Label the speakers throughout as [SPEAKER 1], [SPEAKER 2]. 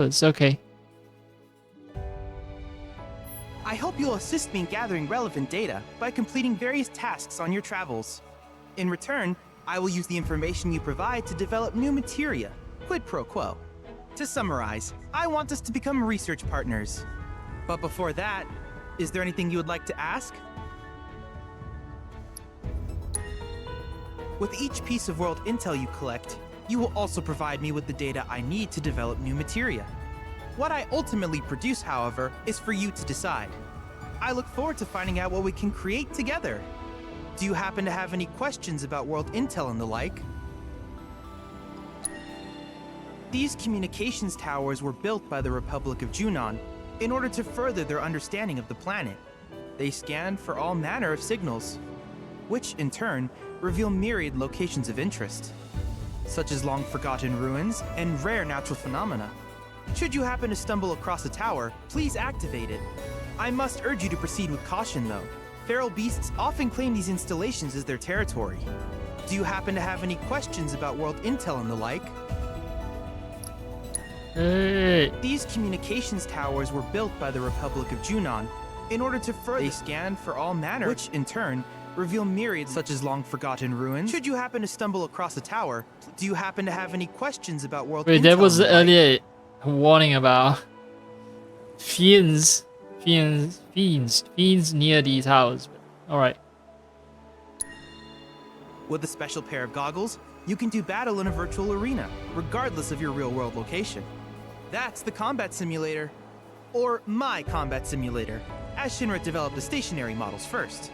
[SPEAKER 1] It's okay.
[SPEAKER 2] I hope you'll assist me in gathering relevant data by completing various tasks on your travels. In return, I will use the information you provide to develop new materia, quid pro quo. To summarize, I want us to become research partners. But before that, is there anything you would like to ask? With each piece of world intel you collect, you will also provide me with the data I need to develop new materia. What I ultimately produce, however, is for you to decide. I look forward to finding out what we can create together. Do you happen to have any questions about world intel and the like? These communications towers were built by the Republic of Junon in order to further their understanding of the planet. They scan for all manner of signals, which in turn reveal myriad locations of interest, such as long-forgotten ruins and rare natural phenomena. Should you happen to stumble across a tower, please activate it. I must urge you to proceed with caution though. Feral beasts often claim these installations as their territory. Do you happen to have any questions about world intel and the like?
[SPEAKER 1] Hey.
[SPEAKER 2] These communications towers were built by the Republic of Junon in order to further they scan for all manner, which in turn reveal myriads such as long-forgotten ruins. Should you happen to stumble across a tower, do you happen to have any questions about world
[SPEAKER 1] Wait,
[SPEAKER 2] intel
[SPEAKER 1] there was
[SPEAKER 2] and the like?
[SPEAKER 1] earlier a warning about fiends near these towers. Alright.
[SPEAKER 2] With a special pair of goggles, you can do battle in a virtual arena, regardless of your real-world location. That's the combat simulator. Or my combat simulator, as Shinra developed the stationary models first.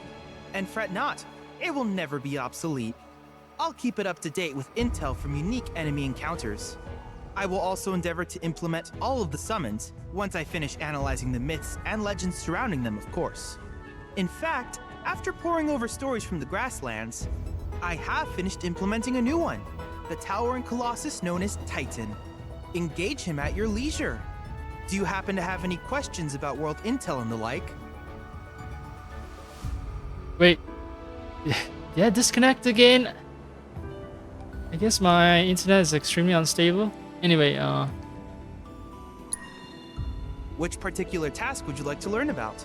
[SPEAKER 2] And fret not, it will never be obsolete. I'll keep it up to date with intel from unique enemy encounters. I will also endeavor to implement all of the summons once I finish analyzing the myths and legends surrounding them, of course. In fact, after poring over stories from the grasslands, I have finished implementing a new one, the towering colossus known as Titan. Engage him at your leisure. Do you happen to have any questions about world intel and the like?
[SPEAKER 1] Wait. Did I disconnect again? I guess my internet is extremely unstable. Anyway,
[SPEAKER 2] Which particular task would you like to learn about?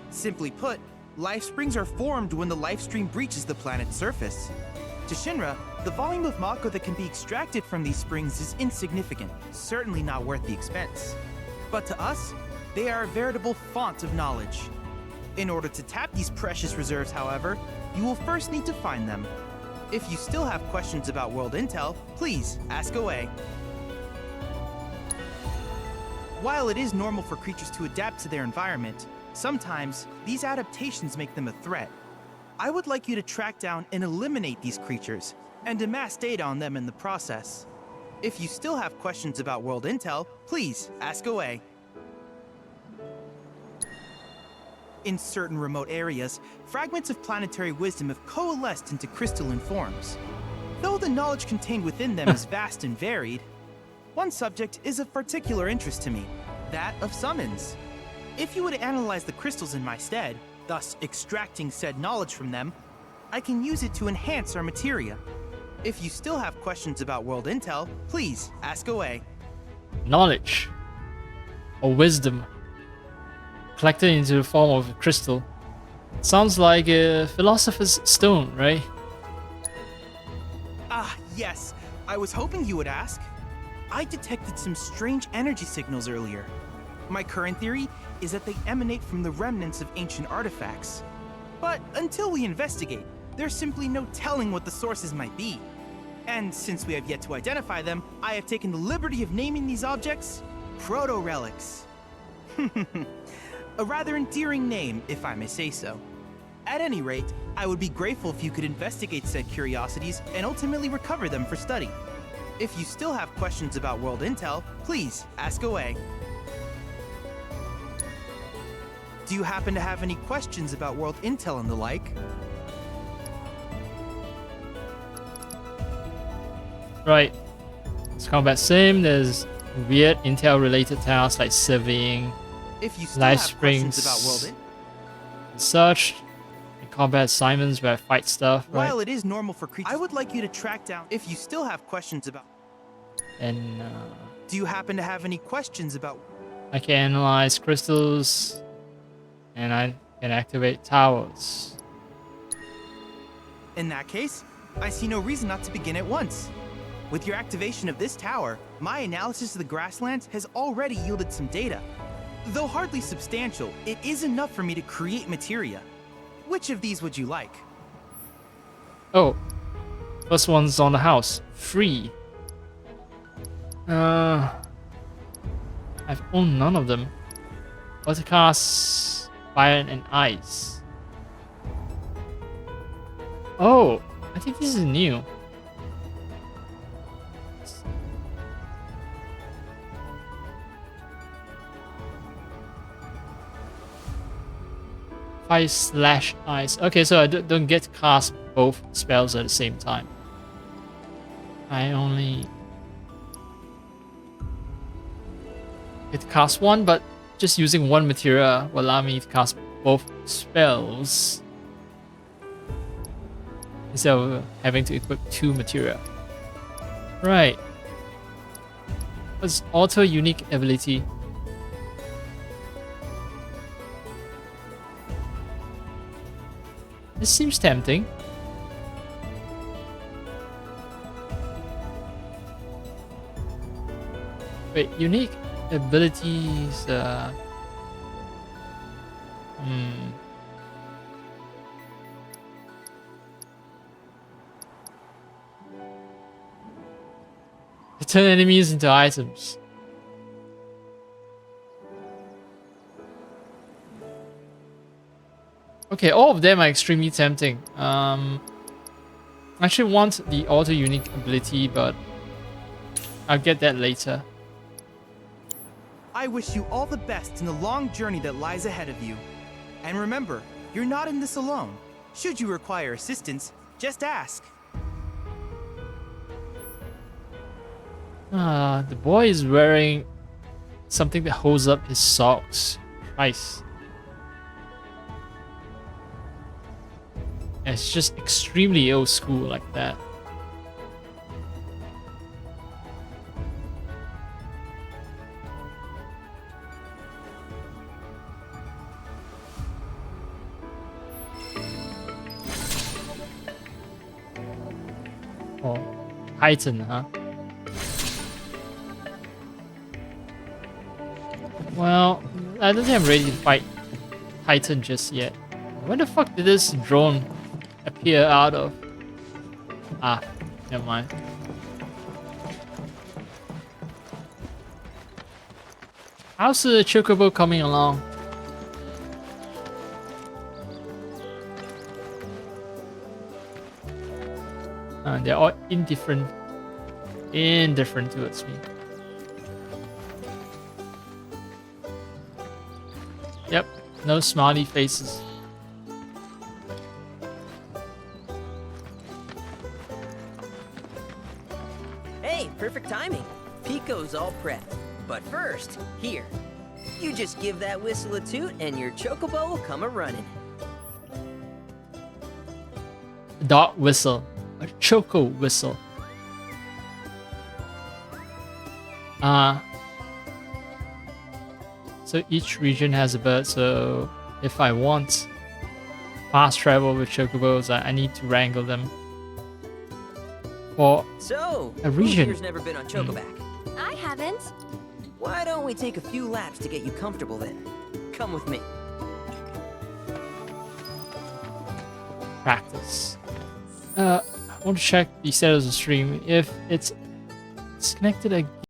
[SPEAKER 2] Simply put, life springs are formed when the life stream breaches the planet's surface. To Shinra, the volume of Mako that can be extracted from these springs is insignificant, certainly not worth the expense. But to us, they are a veritable font of knowledge. In order to tap these precious reserves, however, you will first need to find them. If you still have questions about world intel, please ask away. While it is normal for creatures to adapt to their environment, sometimes these adaptations make them a threat. I would like you to track down and eliminate these creatures, and amass data on them in the process. If you still have questions about world intel, please ask away. In certain remote areas, fragments of planetary wisdom have coalesced into crystalline forms. Though the knowledge contained within them is vast and varied, one subject is of particular interest to me, that of summons. If you would analyze the crystals in my stead, thus extracting said knowledge from them, I can use it to enhance our materia. If you still have questions about world intel, please ask away.
[SPEAKER 1] knowledge or wisdom collected into the form of a crystal. Sounds like a philosopher's stone, right?
[SPEAKER 2] Ah, yes. I was hoping you would ask. I detected some strange energy signals earlier. My current theory is that they emanate from the remnants of ancient artifacts. But until we investigate, there's simply no telling what the sources might be. And since we have yet to identify them, I have taken the liberty of naming these objects proto-relics. A rather endearing name, if I may say so. At any rate, I would be grateful if you could investigate said curiosities and ultimately recover them for study. If you still have questions about world intel, please ask away. Do you happen to have any questions about world intel and the like?
[SPEAKER 1] Right. It's combat sim. There's weird intel-related tasks like surveying,
[SPEAKER 2] If you still
[SPEAKER 1] life
[SPEAKER 2] have questions
[SPEAKER 1] springs,
[SPEAKER 2] about world
[SPEAKER 1] such, and combat assignments where I fight stuff, right?
[SPEAKER 2] While it is normal for creatures, I would like you to track down if you still have questions about.
[SPEAKER 1] And
[SPEAKER 2] Do you happen to have any questions about?
[SPEAKER 1] I can analyze crystals, and I can activate towers.
[SPEAKER 2] In that case, I see no reason not to begin at once. With your activation of this tower, my analysis of the grasslands has already yielded some data. Though hardly substantial, it is enough for me to create materia. Which of these would you like?
[SPEAKER 1] Oh, first one's on the house. Free. I've owned none of them. Watercast, fire and ice. Oh, I think this is new. Fire/ice. Okay, so I don't get to cast both spells at the same time. I only get to cast one, but just using one materia will allow me to cast both spells instead of having to equip 2 materia. Right. What's auto unique ability? This seems tempting. Wait, unique abilities. Turn enemies into items. Okay, all of them are extremely tempting. I actually want the auto unique ability, but I'll get that later.
[SPEAKER 2] I wish you all the best in the long journey that lies ahead of you. And remember, you're not in this alone. Should you require assistance, just ask.
[SPEAKER 1] The boy is wearing something that holds up his socks. Nice. It's just extremely old school like that. Oh, Titan, huh? Well, I don't think I'm ready to fight Titan just yet. Where the fuck did this drone appear out of? Ah, never mind. How's the chocobo coming along? They're all indifferent towards me. Yep, no smiley faces.
[SPEAKER 3] Hey, perfect timing. Pico's all prepped. But first, here. You just give that whistle a toot and your chocobo will come a-running.
[SPEAKER 1] Dog whistle. A choco whistle. So each region has a bird, so if I want fast travel with chocobos, I need to wrangle them. For
[SPEAKER 3] So,
[SPEAKER 1] a
[SPEAKER 3] who
[SPEAKER 1] region.
[SPEAKER 3] here's never been on Chocoback?
[SPEAKER 4] I haven't.
[SPEAKER 3] Why don't we take a few laps to get you comfortable then? Come with me.
[SPEAKER 1] Practice. I want to check the status of the stream. If it's disconnected again.